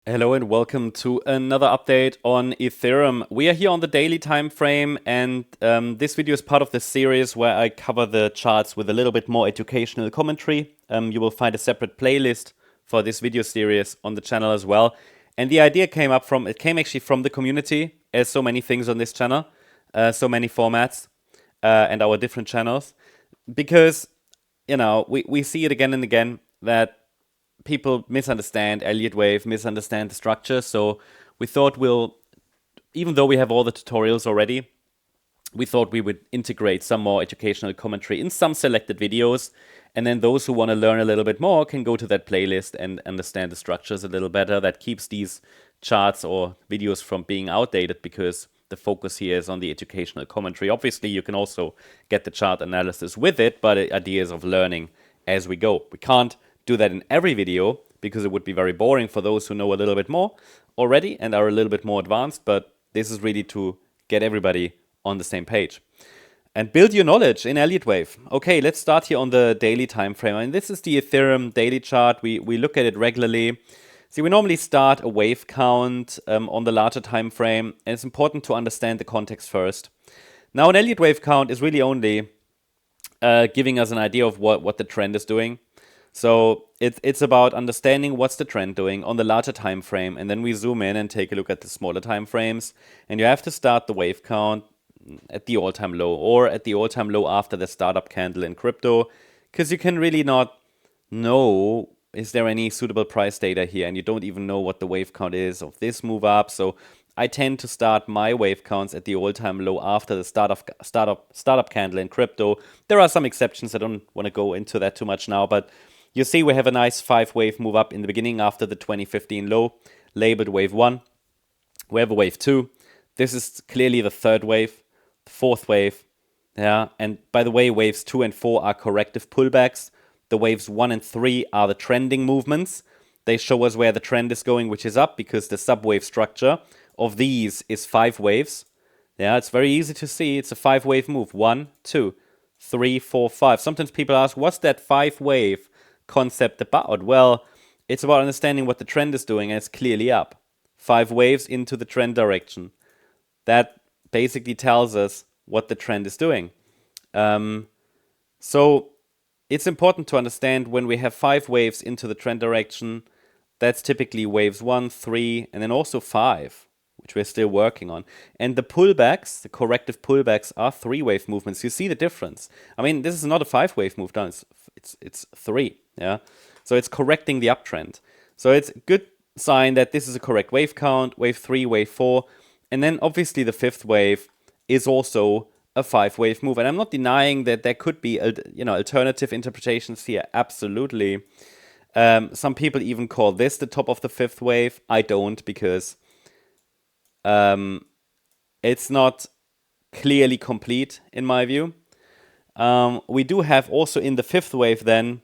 Hello and welcome to another update on Ethereum. We are here on the daily time frame, and this video is part of the series where I cover the charts with a little bit more educational commentary. You will find a separate playlist for this video series on the channel as well. And the idea came actually from the community, as so many things on this channel, so many formats and our different channels, because we see it again and again that people misunderstand Elliott wave, misunderstand the structure. So we thought even though we have all the tutorials already, we thought we would integrate some more educational commentary in some selected videos. And then those who want to learn a little bit more can go to that playlist and understand the structures a little better. That keeps these charts or videos from being outdated because the focus here is on the educational commentary. Obviously, you can also get the chart analysis with it, but ideas of learning as we go. We can't do that in every video because it would be very boring for those who know a little bit more already and are a little bit more advanced, but this is really to get everybody on the same page and build your knowledge in Elliott wave. Okay, let's start here on the daily time frame. And this is the Ethereum daily chart. We look at it regularly. See, we normally start a wave count on the larger time frame, and it's important to understand the context first. Now, an Elliott wave count is really only giving us an idea of what the trend is doing. So it's about understanding what's the trend doing on the larger time frame, and then we zoom in and take a look at the smaller time frames. And you have to start the wave count at the all-time low or at the all-time low after the startup candle in crypto, because you can really not know is there any suitable price data here, and you don't even know what the wave count is of this move up. So I tend to start my wave counts at the all-time low after the startup candle in crypto. There are some exceptions. I don't want to go into that too much now, but you see we have a nice 5-wave move up in the beginning after the 2015 low, labeled wave 1. We have a wave 2. This is clearly the third wave, the fourth wave. Yeah, and by the way, waves 2 and 4 are corrective pullbacks. The waves 1 and 3 are the trending movements. They show us where the trend is going, which is up, because the subwave structure of these is 5 waves. Yeah, it's very easy to see. It's a 5-wave move. 1, 2, 3, 4, 5. Sometimes people ask, what's that 5-wave concept about? Well, it's about understanding what the trend is doing, and it's clearly up. 5 waves into the trend direction. That basically tells us what the trend is doing. So it's important to understand when we have 5 waves into the trend direction, that's typically waves 1, 3, and then also 5, which we're still working on. And the pullbacks, the corrective pullbacks, are 3-wave movements. You see the difference. I mean, this is not a 5-wave move down, it's 3. Yeah, so it's correcting the uptrend. So it's a good sign that this is a correct wave count, wave 3, wave 4, and then obviously the 5th wave is also a 5-wave move. And I'm not denying that there could be alternative interpretations here. Absolutely. Some people even call this the top of the 5th wave. I don't, because it's not clearly complete in my view. We do have also in the 5th wave then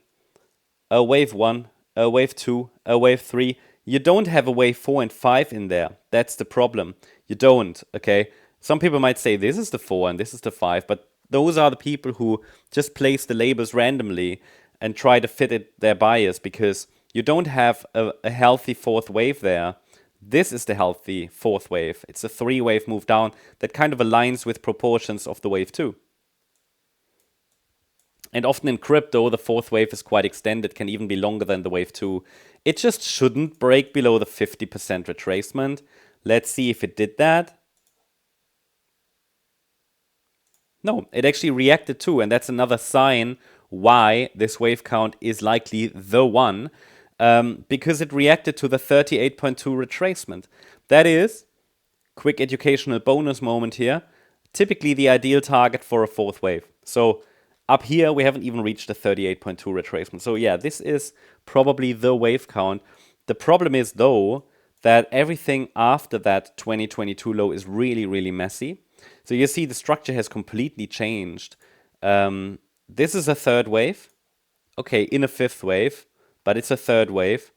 a wave 1, a wave 2, a wave 3. You don't have a wave 4 and 5 in there. That's the problem. You don't, okay? Some people might say this is the 4 and this is the 5, but those are the people who just place the labels randomly and try to fit their bias, because you don't have a healthy 4th wave there. This is the healthy 4th wave. It's a 3-wave move down that kind of aligns with proportions of the wave 2. And often in crypto, the 4th wave is quite extended, can even be longer than the wave 2. It just shouldn't break below the 50% retracement. Let's see if it did that. No, it actually reacted too, and that's another sign why this wave count is likely the one, because it reacted to the 38.2 retracement. That is, quick educational bonus moment here, typically the ideal target for a 4th wave. So up here, we haven't even reached the 38.2 retracement. So yeah, this is probably the wave count. The problem is, though, that everything after that 2022 low is really, really messy. So you see the structure has completely changed. This is a 3rd wave. Okay, in a 5th wave, but it's a 3rd wave.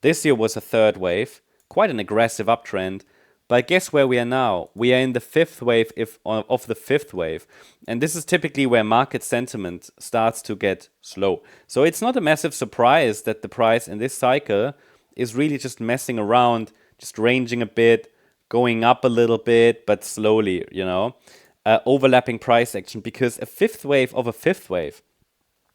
This year was a 3rd wave. Quite an aggressive uptrend. But guess where we are now? We are in the 5th wave of the 5th wave. And this is typically where market sentiment starts to get slow. So it's not a massive surprise that the price in this cycle is really just messing around, just ranging a bit, going up a little bit, but slowly, overlapping price action, because a fifth wave of a fifth wave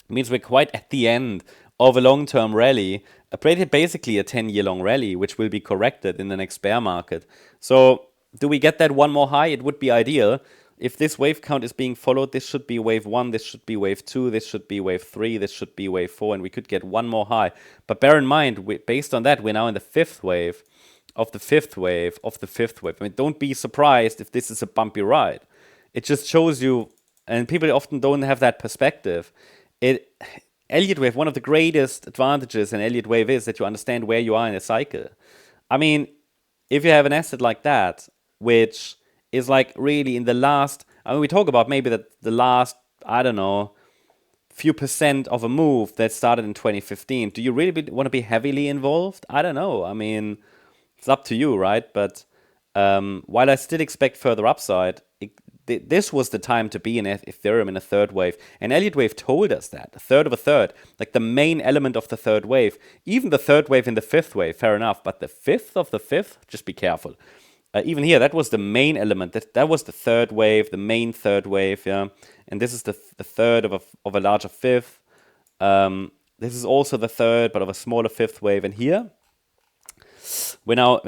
means we're quite at the end of a long-term rally, basically a 10-year long rally, which will be corrected in the next bear market. So do we get that one more high? It would be ideal. If this wave count is being followed, this should be wave 1, this should be wave 2, this should be wave 3, this should be wave 4, and we could get one more high. But bear in mind, based on that, we're now in the fifth wave of the fifth wave of the fifth wave. I mean, don't be surprised if this is a bumpy ride. It just shows you, and people often don't have that perspective. Elliott wave, one of the greatest advantages in Elliott wave is that you understand where you are in a cycle. I mean, if you have an asset like that, which is like really in the last, I mean, we talk about maybe the last, I don't know, few percent of a move that started in 2015. Do you really want to be heavily involved? I don't know. I mean, it's up to you, right? But while I still expect further upside, this was the time to be in Ethereum in a third wave. And Elliott wave told us that. A third of a third. Like the main element of the third wave. Even the third wave in the fifth wave, fair enough. But the fifth of the fifth, just be careful. Even here, that was the main element. That was the third wave, the main third wave, yeah. And this is the third of a larger fifth. This is also the third, but of a smaller fifth wave. And here, we're now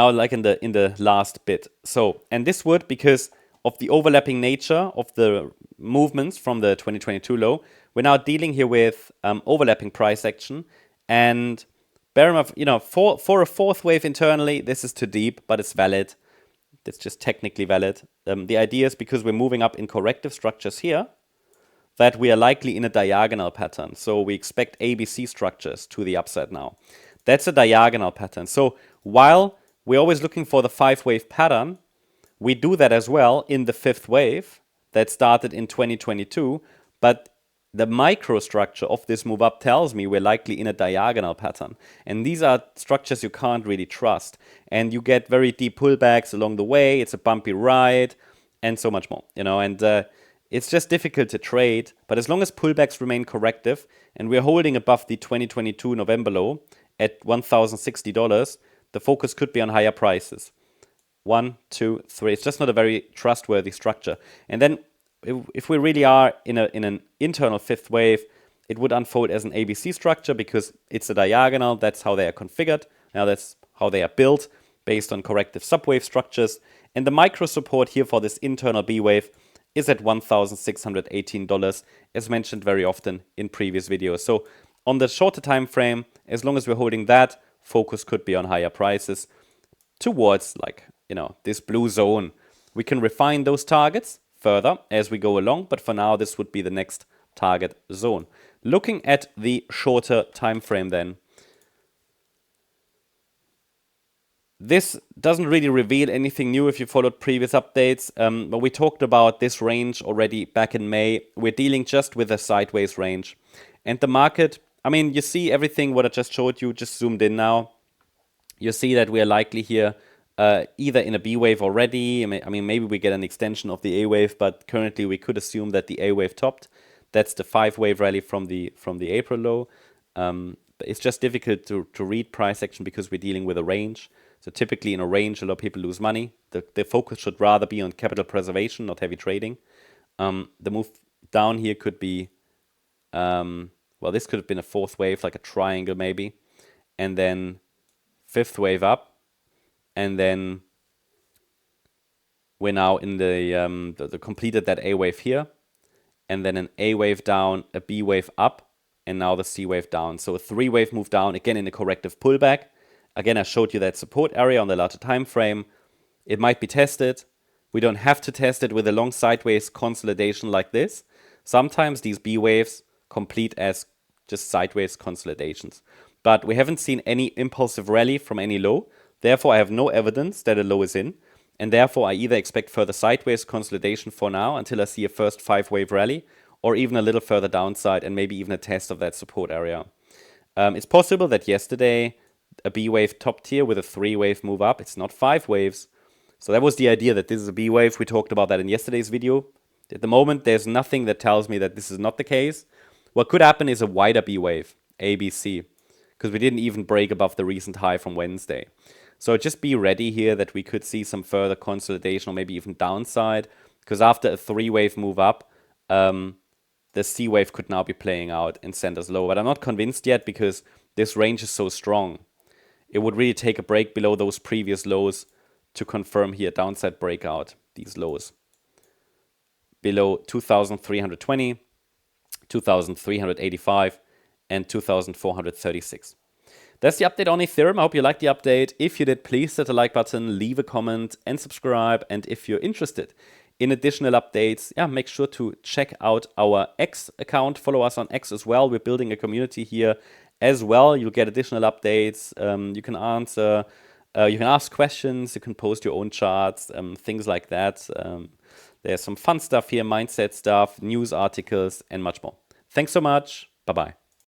like in the last bit. So, and this would, because of the overlapping nature of the movements from the 2022 low, we're now dealing here with overlapping price action. And bear in mind, for a fourth wave internally, this is too deep, but it's valid. It's just technically valid. The idea is, because we're moving up in corrective structures here, that we are likely in a diagonal pattern. So we expect ABC structures to the upside now. That's a diagonal pattern. So while we're always looking for the 5-wave pattern, we do that as well in the fifth wave that started in 2022. But the microstructure of this move up tells me we're likely in a diagonal pattern. And these are structures you can't really trust. And you get very deep pullbacks along the way. It's a bumpy ride and so much more, and it's just difficult to trade. But as long as pullbacks remain corrective and we're holding above the 2022 November low at $1,060, the focus could be on higher prices. 1, 2, 3. It's just not a very trustworthy structure. And then if we really are in an internal fifth wave, it would unfold as an ABC structure because it's a diagonal. That's how they are configured. Now that's how they are built, based on corrective subwave structures. And the micro support here for this internal B wave is at $1,618, as mentioned very often in previous videos. So on the shorter time frame, as long as we're holding that, focus could be on higher prices towards this blue zone. We can refine those targets further as we go along, but for now this would be the next target zone. Looking at the shorter time frame then, this doesn't really reveal anything new if you followed previous updates, but we talked about this range already back in May. We're dealing just with a sideways range. And the market, I mean, you see everything what I just showed you, just zoomed in now. You see that we are likely here either in a B wave already. I mean, maybe we get an extension of the A wave, but currently we could assume that the A wave topped. That's the 5-wave rally from the April low. But it's just difficult to read price action because we're dealing with a range. So typically in a range, a lot of people lose money. The focus should rather be on capital preservation, not heavy trading. The move down here could be, this could have been a fourth wave, like a triangle maybe. And then fifth wave up. And then we're now in the completed that A wave here. And then an A wave down, a B wave up, and now the C wave down. So a 3-wave move down, again in a corrective pullback. Again, I showed you that support area on the larger time frame. It might be tested. We don't have to test it with a long sideways consolidation like this. Sometimes these B waves complete as just sideways consolidations. But we haven't seen any impulsive rally from any low. Therefore, I have no evidence that a low is in. And therefore, I either expect further sideways consolidation for now until I see a first 5-wave rally, or even a little further downside and maybe even a test of that support area. It's possible that yesterday a B wave topped here with a 3-wave move up. It's not 5 waves. So that was the idea that this is a B wave. We talked about that in yesterday's video. At the moment, there's nothing that tells me that this is not the case. What could happen is a wider B wave, ABC. because we didn't even break above the recent high from Wednesday. So just be ready here that we could see some further consolidation or maybe even downside, because after a 3-wave move up, the C wave could now be playing out and send us low. But I'm not convinced yet because this range is so strong. It would really take a break below those previous lows to confirm here downside breakout, these lows. Below 2,320, 2,385, and 2,436. That's the update on Ethereum. I hope you liked the update. If you did, please hit the like button, leave a comment, and subscribe. And if you're interested in additional updates, make sure to check out our X account. Follow us on X as well. We're building a community here as well. You'll get additional updates. You can answer, you can ask questions, you can post your own charts, things like that. There's some fun stuff here, mindset stuff, news articles, and much more. Thanks so much. Bye-bye.